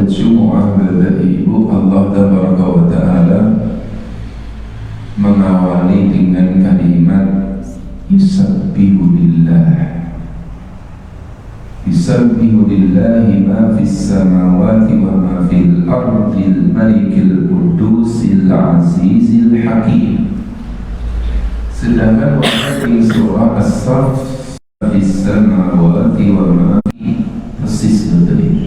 al-Jumu'ah Bapak Ibu, Allah Tabaraka wa Ta'ala mengawali dengan kalimat Yusabbihu lillah. Yusabbihu lillahi ma fis samawati wa ma fil ardil malikil qudusil azizil hakim. Sedangkan di surah As-Saff fis samawati wa ma persis betul.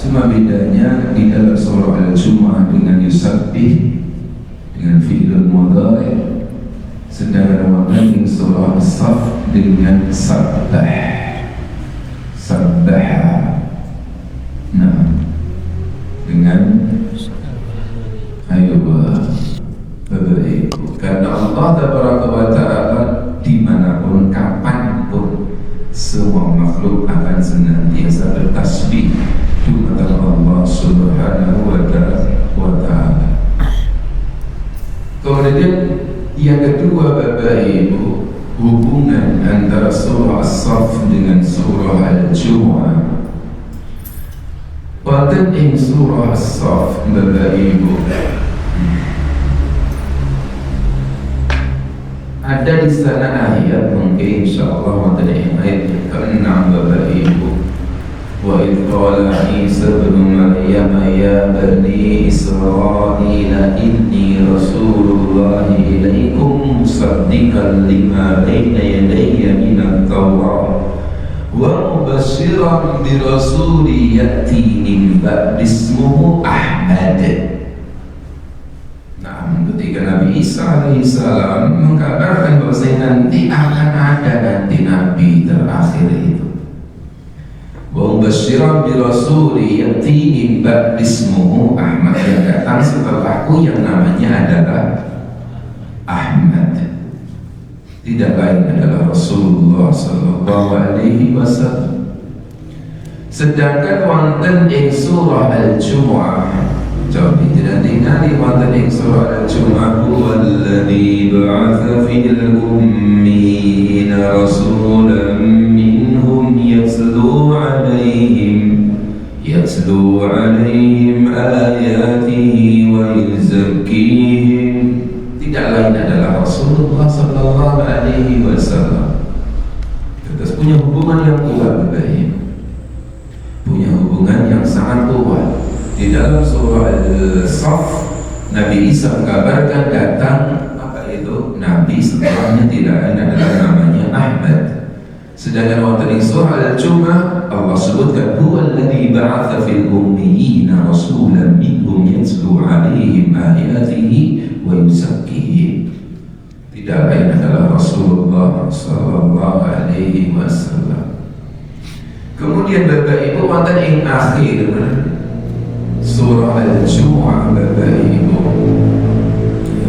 Cuma bedanya di dalam surah Al-Jumu'ah dengan yusabbih dengan fi'il mudhari', sedangkan di surah As-Saff dengan sabbah. Sabbaha. Nah, dengan Bapak Ibu, karena Allah Tabaraka wa Ta'ala dimanapun kapanpun semua makhluk akan senantiasa bertasbih kepada Allah Subhanahu wa Ta'ala. Kemudian yang kedua Bapak Ibu, hubungan antara surah As-Saff dengan surah Al-Jumu'ah. Pada surah As-Saff Bapak Ibu, ada di sana ayat, mungkin insyaallah ada ayat ke-6 Bapak Ibu. Wa idh qala Isa ibn Maryam ya bani Israil inni rasulullah ilaikum musaddiqan lima baina yadayya minat Tawrah wa mubashiran bi rasulin ya'ti min ba'di ismuhu Ahmad. Ketika Nabi Isa alaihissalam mengkabarkan bahwa nanti akan ada nanti Nabi terakhir itu, wa mubashiran bi rasuli ya'ti min ba'di ismuhu Ahmad, yang datang setelahku yang namanya adalah Ahmad, tidak lain adalah Rasulullah sallallahu alaihi wasallam. Sedangkan wonten ing surah Al-Jumu'ah, jadi tidak tinggali wonten ing surah Al-Jumu'ah, huwallazi ba'atsa fil ummiyina rasulan minhum yatlu 'alaihim ayatihi wa yuzakkihim. Tidak lain adalah Rasulullah sallallahu alaihi wasallam. Terus punya hubungan yang kuat, punya hubungan yang sangat kuat. Di dalam surah Al-Saff, Nabi Isa mengkabarkan datang apa itu Nabi, setelahnya tidak adalah namanya Ahmad. Sedangkan wonten ing surah Al-Jumu'ah Allah sebutkan huwallazi ba'atsa fil ummiyina rasulan minhum yatlu 'alaihim ayatihi wa yuzakkihim. Tidak lain adalah Rasulullah sallallahu alaihi wasallam. Kemudian Bapak Ibu, wonten ing akhir surah Al-Jumu'ah Bapak Ibu,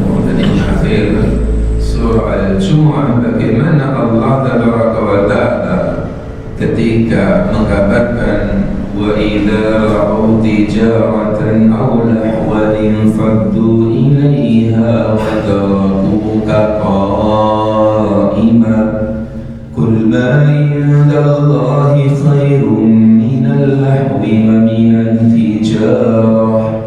wonten ing akhir surah Al-Jumu'ah bagaimana Allah Tabaraka wa Ta'ala ketika mengkabarkan wa idza ra'aw tijaratan aw lahwan faddu ilaiha wa tarakuka qa'iman qul ma 'indallahi khairum minal lahwi wa minat tijarah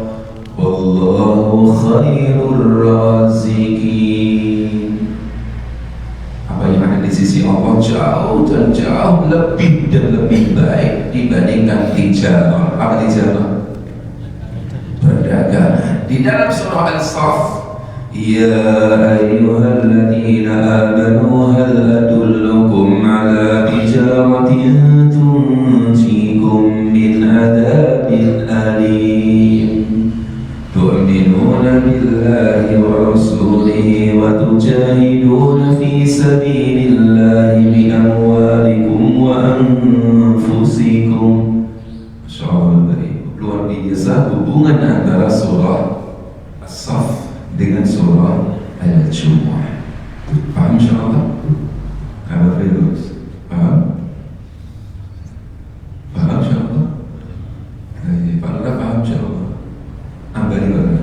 wallahu khairur raziqin. Apa yang ada di sisi Allah jauh dan jauh lebih dan lebih baik dibandingkan tijarah. Apa tijarah? Perdagangan. Di dalam surah Al-Saff, ya ayyuhalladzina amanu hal adullukum ala tijaratin tunjikum min adabin alim tu'minuna billahi wa rasulihi wa tujahiduna fi sabilillahi bi amwalikum wa anfusikum. Masyaallah, luar biasa hubungan antara surah As-Saff dengan surah Al-Jumu'ah. Paham insyaallah? Apa Firdaus? Paham? Paham insyaallah? Pak Lura paham insyaallah? Ambil mana?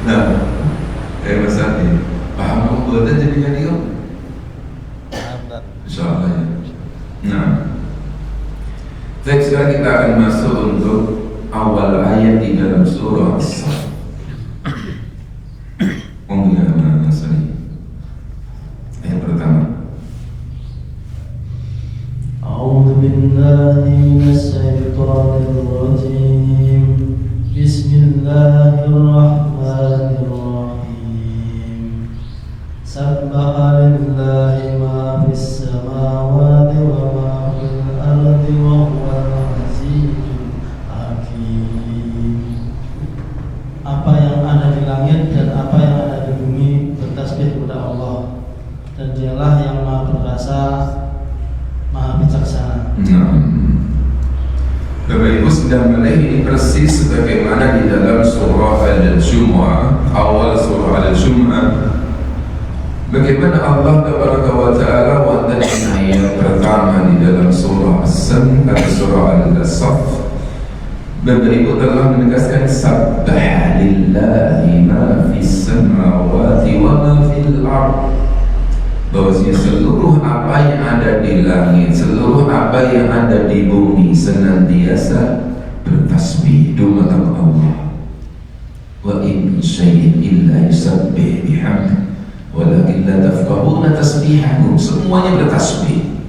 Nah, Mas Adi, paham apa buatan jadinya dia? Paham tak? Insyaallah ya. Nah, sekarang kita akan masuk untuk awal ayat di dalam surah As-Saff. Ayat pertama. A'udzu billahi minasyaitonir rajim. Bismillahirrahmanirrahim. Sabbaha lillahi ma fis samawati wa ma fil ardi wa huwal azizul hakim. Apa yang ada di langit dan apa yang ada di bumi bertasbih kepada Allah, dan Dialah yang Maha Perkasa, Maha Bijaksana. Bapak Ibu sedang melihat ini persis sebagaimana di dalam surah Al-Jumu'ah, awal surah Al-Jumu'ah, bagaimana Allah Tabaraka wa Ta'ala wonten ing ayat pertama di dalam surah As-Saff atau surah Al-Saff. Bapak Ibu telah menegaskan sabbaha lillahi ma fis samawati wa ma fil ardh, bahwasanya seluruh apa yang ada di langit, seluruh apa yang ada di bumi senantiasa bertasbih dumateng Allah. Wa in min syai'in illa yusabbih bihamdihi walakin la tafqahuna tasbihahum. Semuanya bertasbih,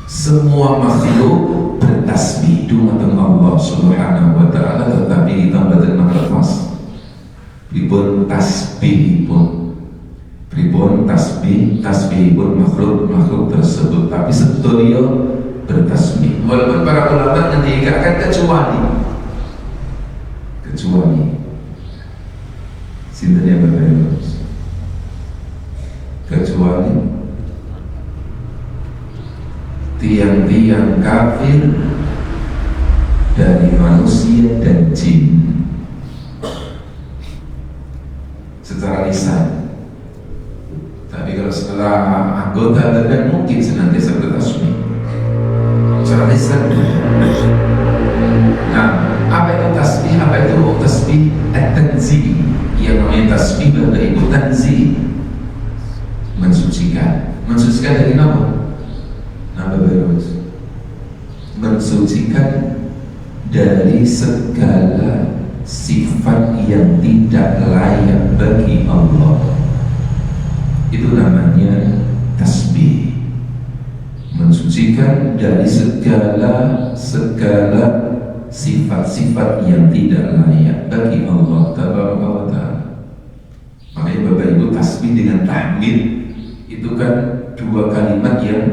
semua makhluk bertasbih dumateng Allah Subhanahu wa Ta'ala, tetapi kita boten ngertos pripun tasbihipun. Pripun tasbih pun makhluk tersebut, tapi sebetulnya bertasbih. Walaupun para ulama meninggalkan kecuali sinten yang berbeda, kecuali tiang-tiang kafir dari manusia dan jin secara lisan. Tapi kalau setelah anggota badan mungkin senantiasa bertasbih secara lisan. Nah, apa itu tasbih? Apa itu tasbih? At-tanzih. Yang namanya tasbih Bapak Ibu tanzih, mensucikan. Mensucikan dari apa? Nama berus. Mensucikan dari segala sifat yang tidak layak bagi Allah. Itu namanya tasbih. Mensucikan dari segala sifat-sifat yang tidak layak bagi Allah Tabaraka wa Ta'ala. Makanya Bapak Ibu tasbih dengan tahmid itu kan dua kalimat yang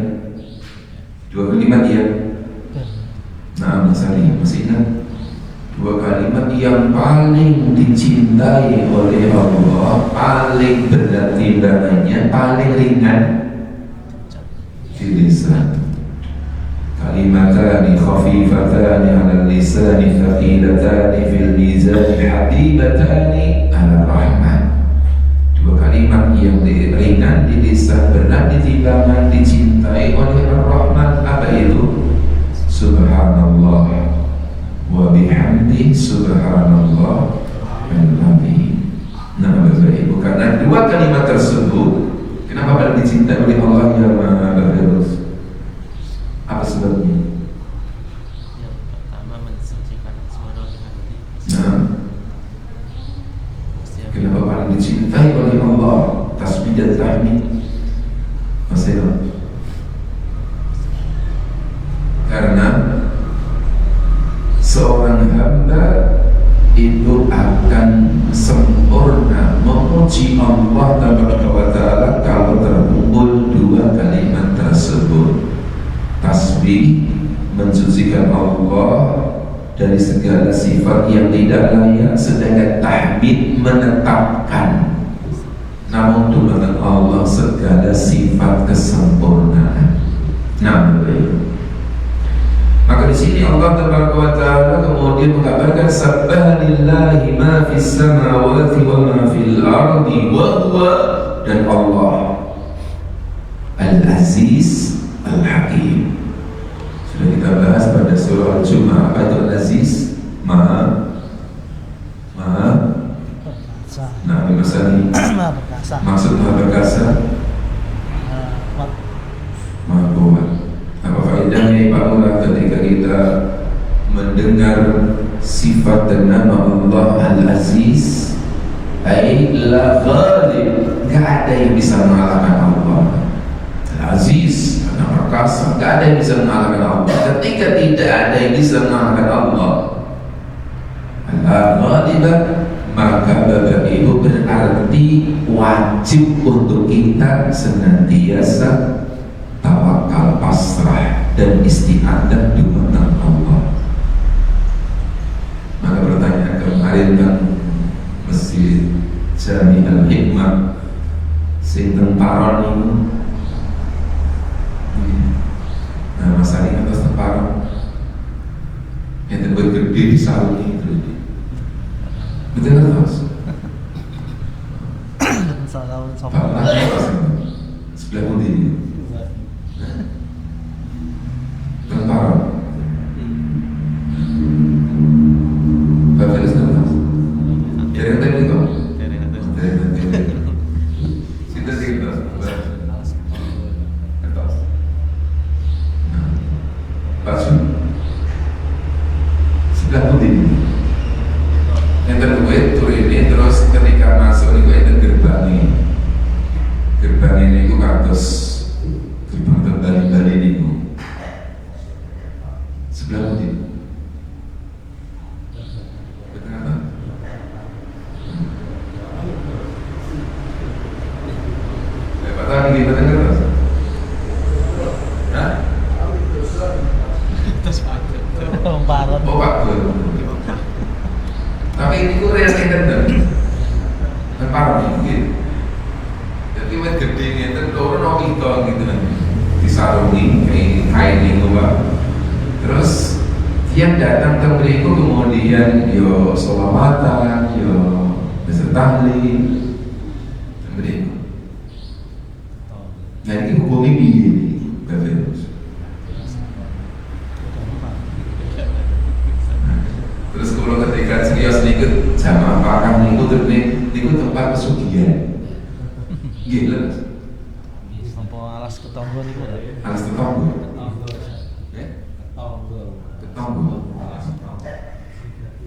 nah misalnya masih ingat dua kalimat yang paling dicintai oleh Allah, paling berat timbangannya, paling ringan di lisan. Kalimatani khafifatani 'ala lisani thaqilatani fil mizani habibatani 'ala rahman. Dua kalimat yang ringan di lisan, berat di timbangan, dicintai oleh Ar-Rahman. Apa itu? Subhanallah wa bihamdi subhanallah al-azim. Nah Bapak Ibu, karena dua kalimat tersebut kenapa pada dicintai oleh Allah yang Maha Berhirus? Apa sebabnya? Yang pertama mensucikan seluruh hati. Nah, kenapa paling dicintai oleh Allah tasbih dan tahmid? Masalah karena seorang hamba itu akan sempurna memuji Allah Taala kalau terkumpul dua kalimat tersebut. Tasbih mensucikan Allah dari segala sifat yang tidak layak, sedangkan tahmid menetapkan namun Tuhan Allah segala sifat kesempurnaan. Nah, maka di sini Allah Taala kemudian mengabarkan sabbaha lillahi ma fis samawati wa ma fil ardi wa huwa, dan Allah Al-Aziz Al-Hakim. Sudah kita bahas pada surah Al-Jumu'ah. Apa itu Al-Aziz? Maha maksud Maha Perkasa, Maha Kuat. Apa faedahnya Pak Lurah ketika kita mendengar sifat dan nama Allah Al-Aziz, ay la ghalib, gak ada yang bisa mengalahkan Allah. Al-Aziz, Maha Perkasa, gak ada yang bisa mengalahkan Allah. Ketika tidak ada yang bisa mengalahkan Allah, Al-Ghalibah, maka Bapak Ibu berarti wajib untuk kita senantiasa tawakal, pasrah dan isti'adah di hadapan Allah. Maka pertanyaan kemarin kan Masjid Jami Al-Hikmah sinten paron ini. Nah, masalah atas temparan yang terbuat gede di sauni itu. Betul nggak Mas? Sebelah putih ini. Temparan. Bapak Felis nggak Mas? Dari yang tadi kok? Dari yang tadi. Kita sih kita. Pasum sebelah putih yang terbuat tur ini. Terus ketika masuk ini gue gerbang ini gue kados gerbang terbalik ini gue sebelah putih betul apa? Pak Tani di betul nggak? Hah? Parot. Oh Pak, tapi ini gue real kan dan parah gitu. Jadi wet gede gitu, turun orang itu gitu kan, disarungi kayak kain itu Pak. Terus tiap datang ke mereka kemudian yo sholawatan, yo bertahlil, mereka. Nah ini hubungi begini, Bapak. Terus kalau ketika serius nikut jamaah pakam nikut tempat pesugihan, gila. Apa alas ketonggo niku? Alas tetangga. Tetangga.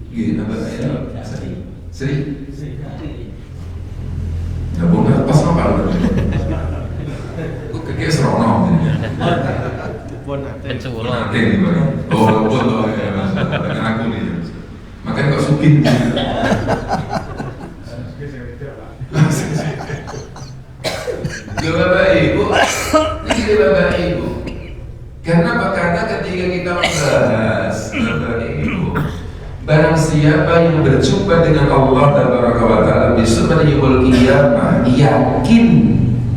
Gila apa ya? Seri. Nah, bukan pas apa lu? Kok kayak seronok ini. Penculo. Nanti nih Pak. Oh, betul ya. Dengan aku nih. Makanya kok sugih. Bapak Ibu, ini Bapak Ibu. Karena apa? Karena ketika kita membahas Bapak Ibu, barang siapa yang berjumpa dengan Allah Taala besok pada yaumul qiyamah, yakin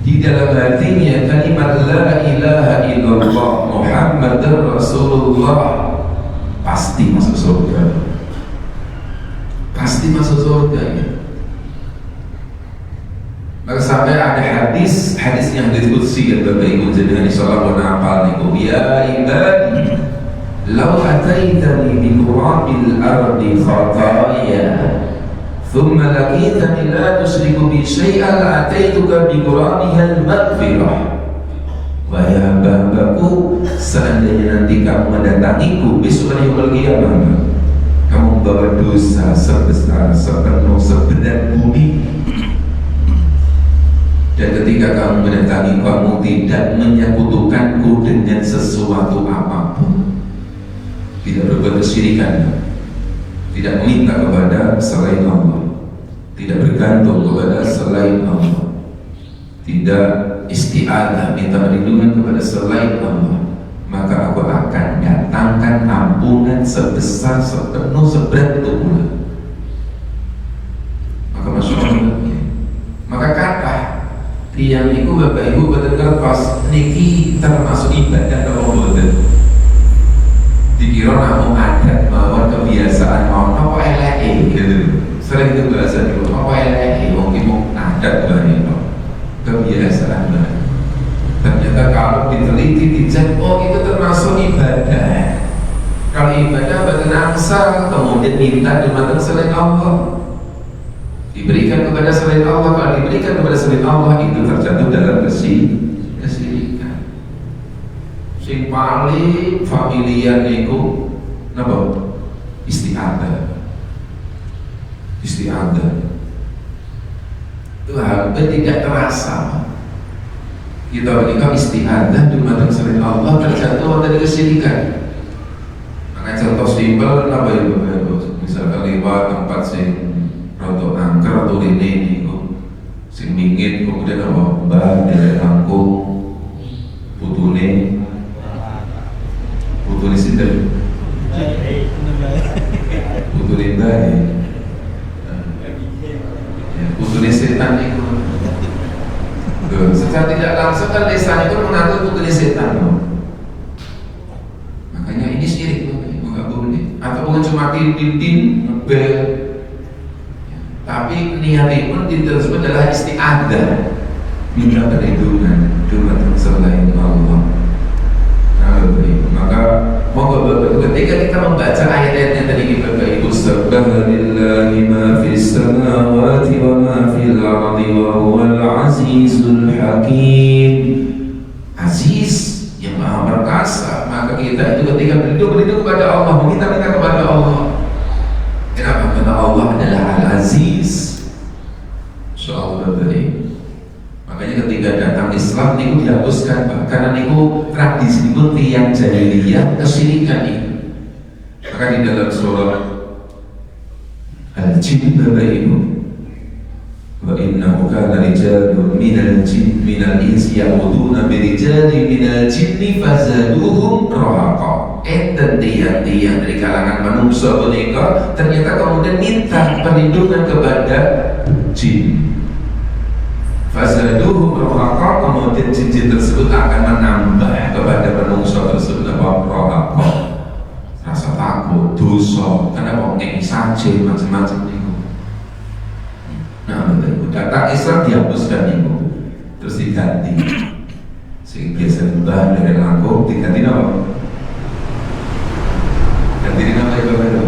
di dalam hatinya kalimat la ilaha illallah Muhammadur Rasulullah, pasti masuk surga. Pasti masuk surga ya. Maka sampai ada hadis yang diskusi ya Bapak Ibu dengan insyaallah menapal niku ya ibadi law ataitani bi qurabil ardi khataya thumma laqitani la tusyriku bi syai'an ataituka bi qurabiha al-maghfirah. Wahai hamba-hambaku, seandainya nanti kamu mendatangiku besok hari yaumul qiyamah, kamu membawa dosa sebesar sepenuh seberat bumi, dan ketika kamu mendatangi kamu tidak menyekutukanku dengan sesuatu apapun, tidak berbuat kesyirikan, tidak meminta kepada selain Allah, tidak bergantung kepada selain Allah, tidak isti'adah minta perlindungan kepada selain Allah, maka aku akan datangkan ampunan sebesar sepenuh seberat itu pula. Maka Masya Allah, maka kata yang itu Bapak Ibu betul pas niki termasuk ibadah atau boten. Dikira namun adat mawon kebiasaan mawon apa eleke gitu. Sering itu bahasa itu apa eleke mungkin mau adat bae kebiasaan bae. Ternyata kalau diteliti dicek, oh itu termasuk ibadah. Kalau ibadah betul angsal kemudian minta dimatang selain Allah, diberikan kepada selain Allah. Kalau diberikan kepada selain Allah itu terjatuh dalam kesyirikan. Sing paling familiar niku napa? isti'adzah. Itu hampir tidak terasa. Kita menikah isti'adzah dumateng selain Allah terjatuh dari kesyirikan. Maka contoh simpel apa ya Bapak? Misalkan lewat tempat sing rotok angker atau ini sing mingin kemudian apa? Mbah dari langkung putune sinten? Putune mbah putune setan itu. Secara tidak langsung kan lisan itu mengatur putune setan. Makanya ini syirik, nggak boleh. Atau bukan cuma tin bel, tapi niatnya pun tersebut adalah isti'adzah, minta perlindungan dumateng selain Allah. Maka moga Bapak ketika kita membaca ayat-ayat yang tadi Bapak Ibu, Subhanallahi ma fis samawati wa ma fil ardi wa huwal azizul hakim. Aziz yang maha perkasa, maka kita itu ketika berlindung kepada Allah, meminta kepada Allah. Kenapa? Karena Allah adalah Al-Aziz. Insyaallah Bapak. Makanya ketika datang Islam niku dihapuskan, Pak, karena niku tradisi niku tiang jahiliyah kesyirikan itu. Maka di dalam surah Al-Jin Bapak Ibu, wa innahu kana rijalun minal insi ya'uduna birijalin minal jinni fazaduhum rahaqa. Dan tiang-tiang dari kalangan manusia menikah ternyata kemudian minta perlindungan kepada jin. Fazaduhum rahaqa, kemudian jin-jin tersebut akan menambah kepada manusia tersebut rahaqa, rasa takut, dosa, karena ngomongin saja macam-macam itu. Nah, data Islam dihapuskan itu, terus diganti. Sehingga biasa mbah dari langkung diganti apa? Ganti nama itu apa?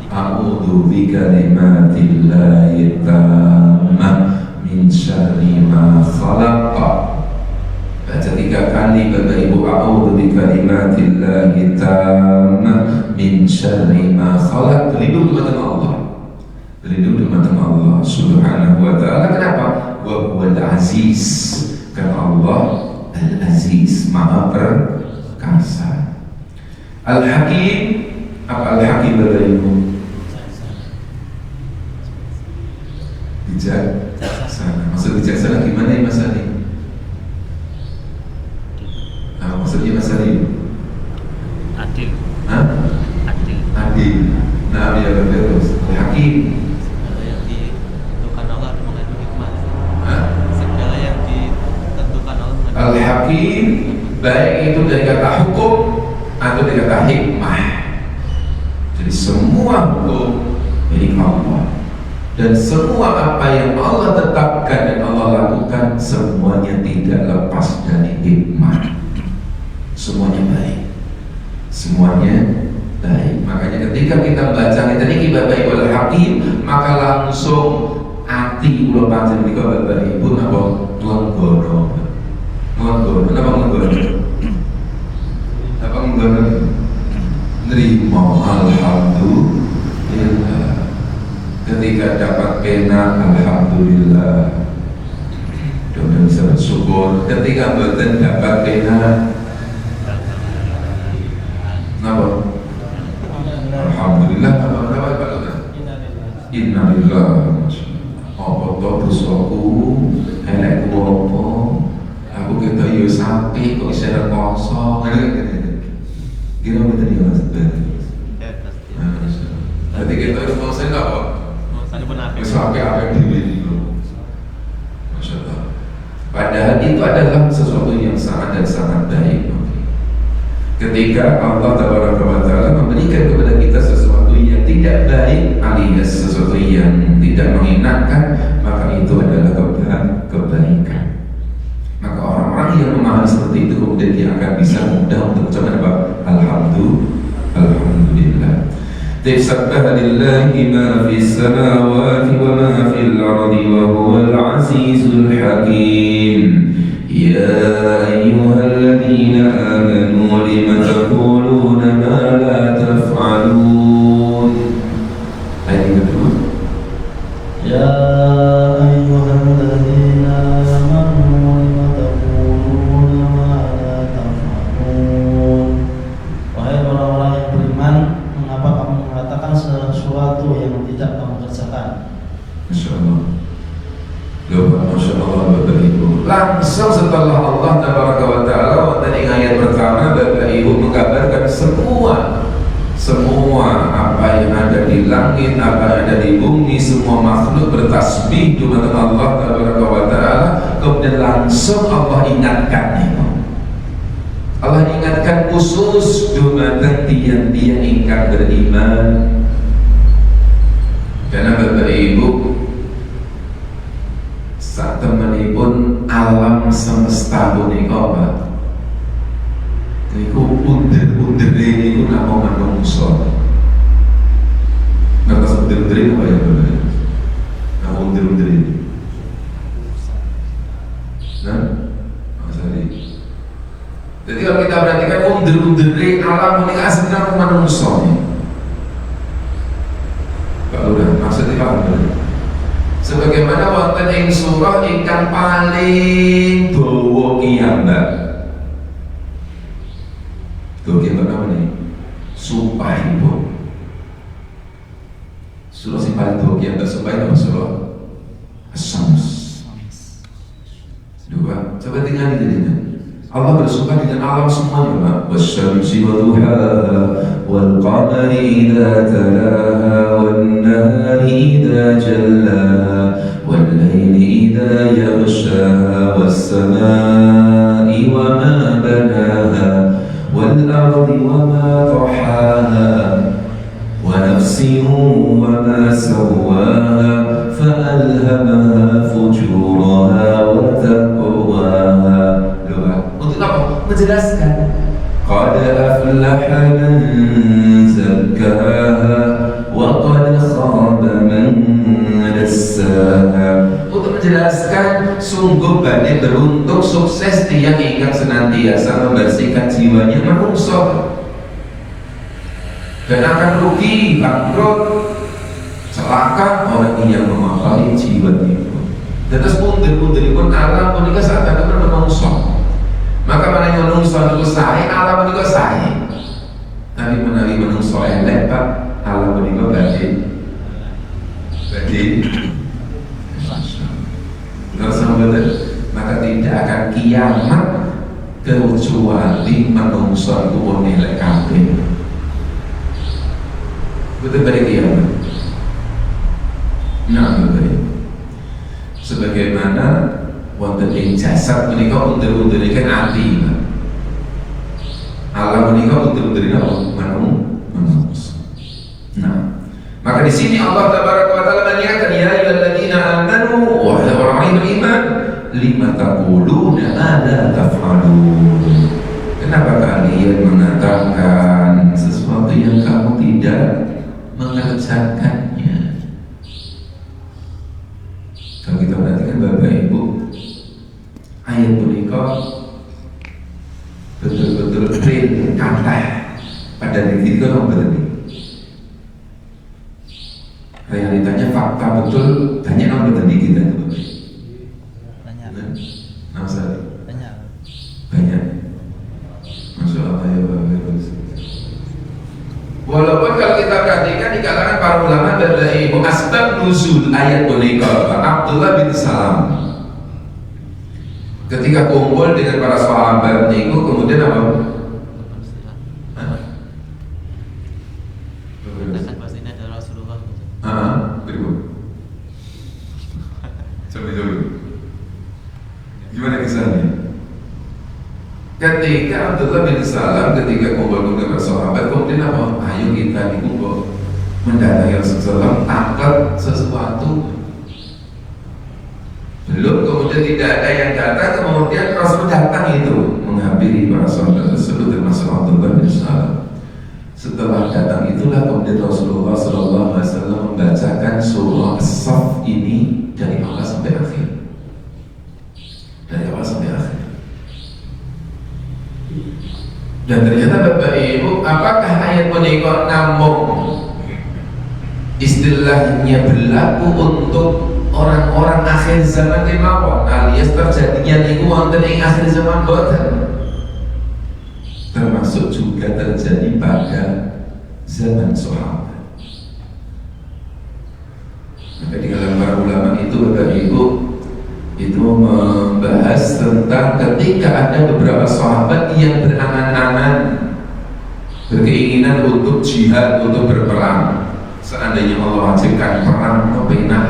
A'udzu bikalimatillahi tammah min syarri ma khalaqa. Baca 3 kali Bapak Ibu, a'udzu bikalimatillahi tammah min syarri ma khalaq. Berlindung kepada Allah, berlindung kepada Allah Subhanahu wa ta'ala. Kenapa? Wa huwal aziz, karena Allah Al-Aziz, maha perkasa. Al-Hakim, apa Al-Hakim Bapak Ibu? Bijaksana. Maksud bijaksana gimana ya Mas Ali? Maksudnya Mas Ali? Adil. Hah? Adil. Adil. Nah, ya terus. Al-Hakim. Segala yang ditentukan Allah mengandung hikmah. Hah? Segala yang ditentukan Allah mengandung Al-Hakim, baik itu dari kata hukum atau dari kata hikmah. Jadi semua hukum milik Allah, dan semua apa yang Allah tetapkan dan Allah lakukan semuanya tidak lepas dari hikmah. Semuanya baik, semuanya baik. Makanya ketika kita baca ini Bapak Ibu Al-Hakim, maka langsung hati ulo panjang di Bapak Ibu napa nggono. Nggono, napa nggono? Apa nggono? Nerima, alhamdulillah. Ketika dapat pena, alhamdulillah, dan bisa bersyukur. Ketika badan dapat pena, kenapa? Alhamdulillah. Apa? Innalillah. Apa to dosaku, elekku apa? Aku kita yo sapi kok isih rekoso. Gila betul ya Mas. Jadi kita harus mau saya apa? Sampai apa yang dibeli, Masya Allah. Padahal itu adalah sesuatu yang sangat dan sangat baik. Ketika Allah Ta'ala memberikan kepada kita sesuatu yang tidak baik, alias sesuatu yang tidak mengenakan, maka itu adalah kebaikan. Maka orang-orang yang memahami seperti itu kemudian dia akan bisa mudah untuk mengucapkan apa? Alhamdulillah. Sabbaha lillahi ma fis samawati wa ma fil ardi wa huwal azizul hakim. Ya ayyuhalladzina amanu lima taquluna ma la taf'alun. Ayat kedua. dirasakan. Masya Allah. Masya Allah Bapak Ibu. Langsung setelah Allah Tabaraka wa Ta'ala wonten ing ayat pertama Bapak Ibu menggambarkan semua apa yang ada di langit, apa yang ada di bumi, semua makhluk bertasbih dumateng Allah Tabaraka wa Ta'ala. Kemudian langsung Allah ingatkan itu. Allah ingatkan khusus dumateng tiang-tiang ingkang beriman. Karena Bapak Ibu saat temanipun alam semesta punika Pak niku under-undere niku namung manungsa. Ngertos under-undere apa ya Bapak? Nah under-undere. Nah, Mas Ari. Jadi kalau kita perhatikan under-undere alam punika asline namung manungsa. Pak Lurah, maksudnya Pak Lurah? Sebagaimana wonten ing surah ingkang paling dawa kiamat. Dawa kiamat apa nih? Sumpahipun. Surah sing paling dawa kiamat sumpah apa surah? As-Syams. Dua. Coba tinggal di Allah bersumpah dengan alam semuanya, Pak. Wasyamsi wa duhaha wal qamari idza talaha wan nahari idza jallaha wal laili idza yaghshaha was samai wa ma banaha wal ardi wa ma tahaha wa nafsin wa ma sawwaha fa alhamaha fujuraha wa taqwaha. Untuk apa? Menjelaskan qad aflaha man zakkaha wa qad khaba man dassaha. Untuk menjelaskan sungguh badhe beruntung sukses tiyang ingkang senantiasa membersihkan jiwanya manungsa dan akan rugi bangkrut celaka orang yang memakai jiwa itu. Terus punten-puntenipun alam punika sadanipun manungsa. Maka menawi manungsa niku sae, alam menika sae. Tapi menawi manungsa elek, Pak, alam menika badhe. Maka tidak akan kiamat kecuali manungsa itu wong elek kabeh. Betul pada kiamat. Nah, betul. Sebagaimana wonten ing jasad menika undur-unduripun ati. Alam menika undur-unduripun manungsa. Nah, maka di sini Allah Tabaraka wa Ta'ala mengingatkan ya ayyuhalladzina amanu wa orang beriman lima taquluna ma la taf'alun. Kenapa kalian mengatakan sesuatu yang kamu tidak mengerjakannya? Kalau kita perhatikan Bapak Ibu, ayat punika betul-betul real kata pada diri kita berarti realitanya fakta betul banyak orang berarti kita Banyak. banyak Masya Allah ya Bapak. Walaupun kalau kita perhatikan di kalangan para ulama dari asbab nuzul ayat punika Abdullah bin Salam ketika kumpul dengan para sahabat niku kemudian apa? Katakan bahasa ini adalah Rasulullah. Berikut. Coba dulu. Gimana kisahnya? Ketika Abdullah bin Salam ketika kumpul dengan para sahabat kemudian apa? Ayo kita dikumpul mendatangi Rasulullah takut sesuatu. Belum kemudian tidak ada yang datang, kemudian Rasul datang itu menghampiri para sahabat tersebut termasuk Abdullah bin Salam. Setelah datang itulah kemudian Rasulullah SAW membacakan surah As-Saff ini dari awal sampai akhir. Dari awal sampai akhir. Dan ternyata Bapak Ibu, apakah ayat punika namung istilahnya berlaku untuk orang-orang akhir zaman kemawon alias terjadinya niku wonten ing akhir zaman boten, termasuk juga terjadi pada zaman sahabat. Jadi kalau para ulama itu Bapak Ibu itu membahas tentang ketika ada beberapa sahabat yang berangan-angan berkeinginan untuk jihad, untuk berperang. Seandainya Allah wajibkan perang, kepenang.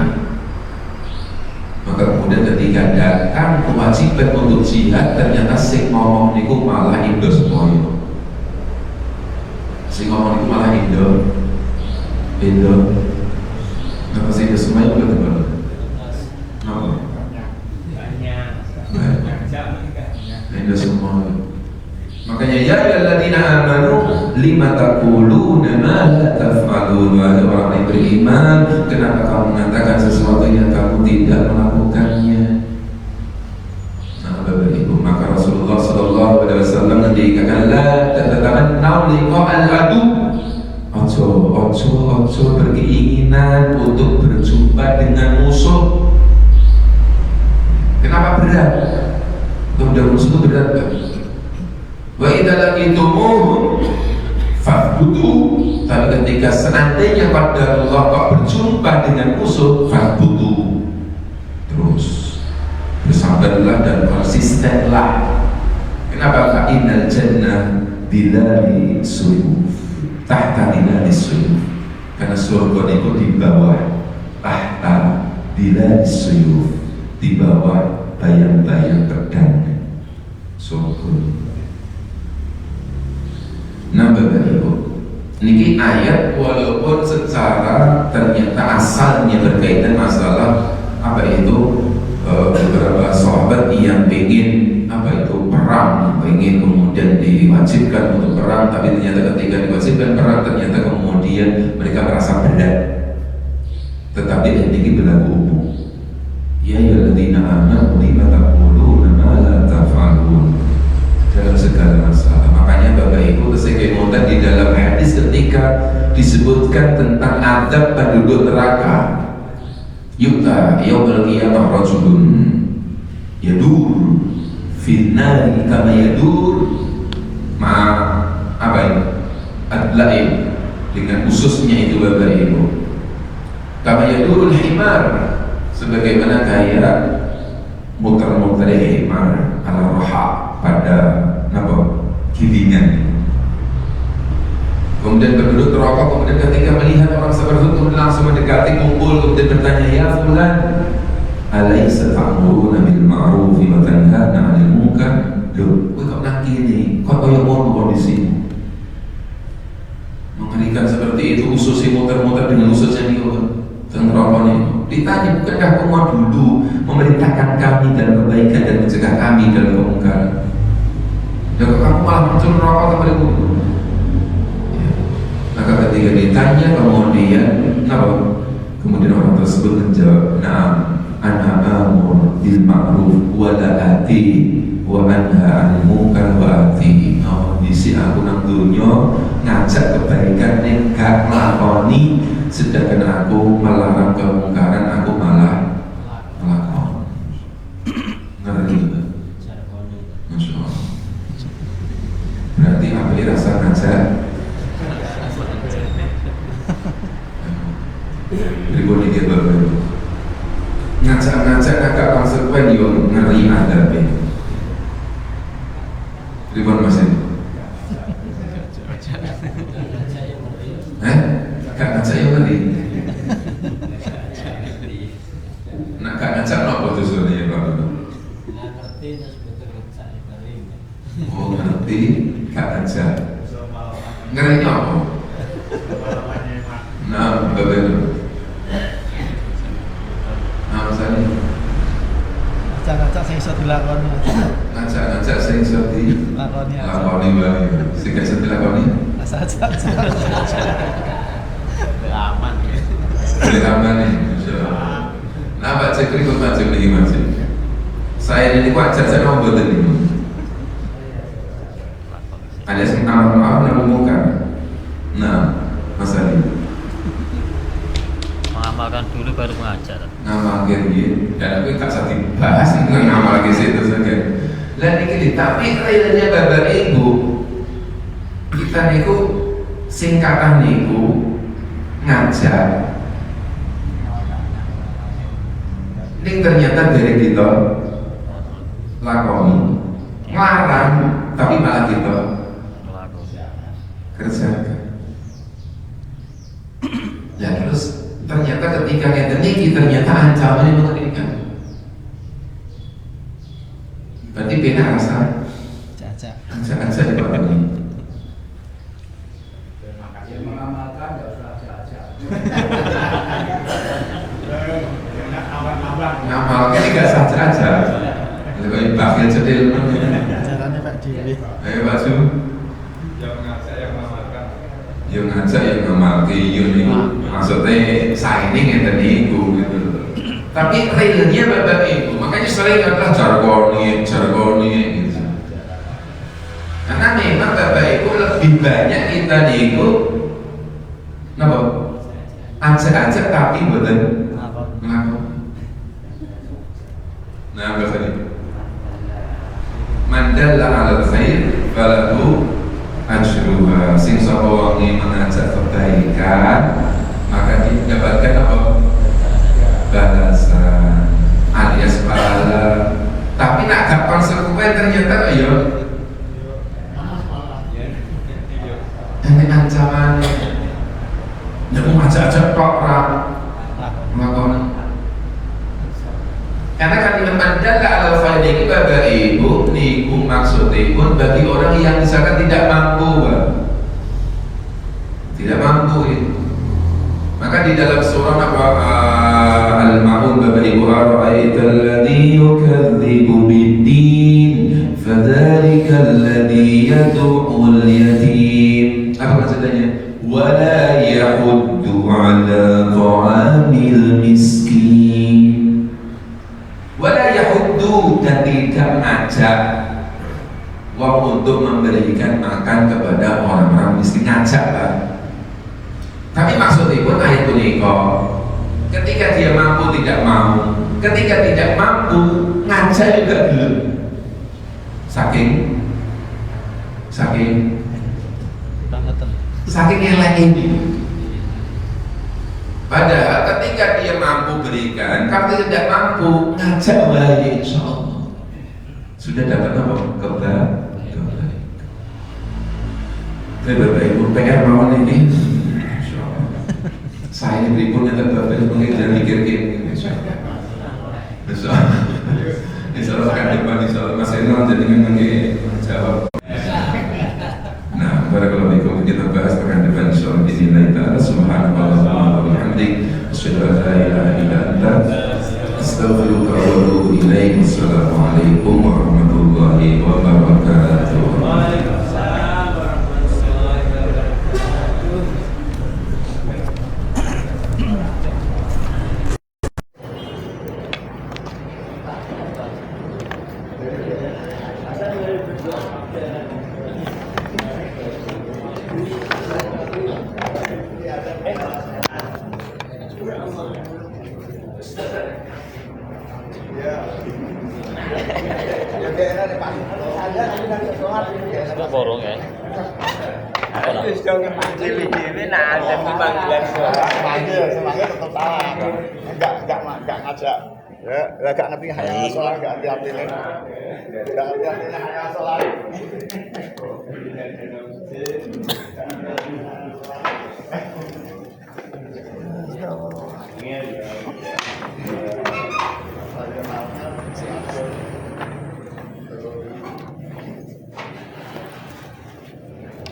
Maka kemudian ketika datang kewajiban untuk jihad, ternyata sing ngomong niku malah Indo semuanya. Sing ngomong niku malah Indo. Kenapa sih Indo semuanya betul-betul? Kenapa? Indo semuanya. Makanya ya ayyuhalladzina amanu lima taquluna ma la taf'alun. Wahai orang yang beriman, kenapa kamu mengatakan sesuatu yang kamu tidak melakukannya? Nah, Bapak Ibu, maka Rasulullah sallallahu alaihi wasallam mengatakan la tatamannaw liqa'al adu. Ojo berkeinginan untuk berjumpa dengan musuh. Kenapa berat? Kalau musuh itu berat kan? Wa idza laqitumuhum fa'budu. Tapi ketika seandainya pada Allah kok berjumpa dengan musuh, fa'budu. Terus bersabarlah dan konsistenlah. Kenapa? Fa innal jannah bilali suyuf. Tahta bilali suyuf. Karena surga itu di bawah tahta bilali suyuf, di bawah bayang-bayang pedang surga. Nah Bapak Ibu, ini ayat walaupun secara ternyata asalnya berkaitan masalah apa itu beberapa sahabat yang ingin apa itu perang, ingin kemudian diwajibkan untuk perang, tapi ternyata ketika diwajibkan perang ternyata kemudian mereka merasa berat. Tetapi ini berlaku umum. Ya ayyuhalladzina amanu lima taquluna ma la taf'alun. Dalam segala masalah. Makanya Bapak Ibu kesekian di dalam hadis ketika disebutkan tentang adab penduduk neraka, yukta yaumul qiyamah rajulun yadur fil nari kama yadur ma apa ini? Adlain dengan ususnya itu Bapak Ibu. Kama yadurul himar, sebagaimana kayak muter-muter himar ala roha pada gilingan. Kemudian penduduk neraka kemudian ketika melihat orang seperti itu kemudian langsung mendekati, kumpul, kemudian bertanya, ya fulan, alaysa ta'muruna bil ma'ruf wa tanhana 'anil munkar? Loh, kok nang kene? Kok koyo ngono kondisi? Mengerikan seperti itu, ususnya muter-muter dengan ususnya niku teng neraka niku. Ditanya, bukankah kamu dulu memerintahkan kami dalam kebaikan dan mencegah kami dalam kemungkaran? Dan kamu malah muncul neraka kepada itu. Ya. Maka ketika ditanya kemudian, kenapa? Kemudian orang tersebut menjawab, "Na'am, ana amur bil ma'ruf wa la ati wa anha 'anil munkar wa ati." Oh, disi aku nang dunya ngajak kebaikan ning gak nglakoni, sedangkan aku melarang kemungkaran, aku malah melakukan. Ngerti itu? Masya Allah. Berarti apa yang rasa ngajak? Berikut ini Bapak, ngajak-ngajak agak konsekuen yo ngeri adabnya. Berikut Mas ini. Gak ngajak yang ngeri. Nak gak ngajak apa tuh soalnya Pak? Ngerti terus betul-betul ngeri. Oh ngerti, gak ngajak. Ngerinya apa? Nah, Bapak. Nah, misalnya Ngajak-ngajak sing iso dilakoni. ngajak-ngajak sing iso dilakoni wae. Sing gak iso dilakoni. Asal-asal. Aman ya. Boleh aman nih, insyaallah. Nah, Pak Cekri kok Pak Cekri masih. Saya ini kok ajak saya mau buat ini. Ada sing maaf menemukan. Nah, masalah ini. Mengamalkan dulu baru mengajar. Ngamalkan gitu. Dan aku tak usah dibahas ini ngamalkan situ saja. Lah niki tapi realnya Bapak Ibu, kita niku singkatan niku ngajak Ini ternyata dari kita lakoni, ngarang, tapi malah kita kerjakan. Ya terus ternyata ketika kita niki ternyata ancamannya mengerikan. Berarti beda rasa. Jangan saja Pak ini. Yang mengamalkan nggak usah aja-aja. Ngamalkan ini gak saja aja. Lebih bakil cedil. Caranya Pak Dewi. Ayo Pak Su. Yang ngajak yang mengamalkan. Yang ngajak yang ngamalkan ini maksudnya saya ini ngeten iku gitu. Tapi realnya bapak ibu, makanya sering adalah jargoni gitu. Karena memang bapak ibu lebih banyak kita niku, napa? Ajak-ajak tapi betul ngelakuin. Nah, berapa ini? Mandalla 'alal khair falahu ajruha. Sing sapa wong mengajak kebaikan, maka didapatkan apa? Balasan alias pahala. Tapi nak gak konsekuen ternyata ya ini ancaman. Ya mau ajak-ajak tok ra ngakoni. Karena kalimat mandalla 'alal khair ini Bapak Ibu niku maksudipun bagi orang yang misalkan tidak mampu, Pak. Tidak mampu itu. Maka di dalam surah Al-Ma'un Bapak Ibu, ara'aital ladzi yukadzibu bid-din fadzalika alladzi yad'ul yatim. Apa maksudnya? Wala yahuddu 'ala ta'amil miskin. Wala yahuddu, dan tidak ngajak wong untuk memberikan makan kepada orang-orang miskin, ngajak Pak. Tapi maksudnya pun ayat punika, ketika dia mampu tidak mau, ketika tidak mampu ngajak juga belum. Saking elek ini. Padahal ketika dia mampu berikan, kalau tidak mampu ngajak wae insyaallah sudah dapat apa? Kebaikan. Tapi Bapak Ibu PR mawon ini. Saya ini berikutnya terbatas mungkin dan mikir-mikir insya Allah akan depan insya Allah Mas Enal jadi mengenai jawab. Nah, barakallahu fikum, kita bahas pekan depan insya Allah bismillah ta'ala. Subhanallah wa bihamdik asyhadu an la ilaha illa anta astaghfiruka wa atubu ilaik. Assalamualaikum warahmatullahi wabarakatuh. Borong ya. Terus jangan dewi-dewi nah ada panggilan semangat tetap tahan. Enggak ngajak. Ya, enggak ngerti hanya soal enggak diambilin. Enggak ngerti hanya soal.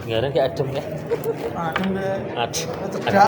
Sekarang kayak adem ya. Adem deh. Adem.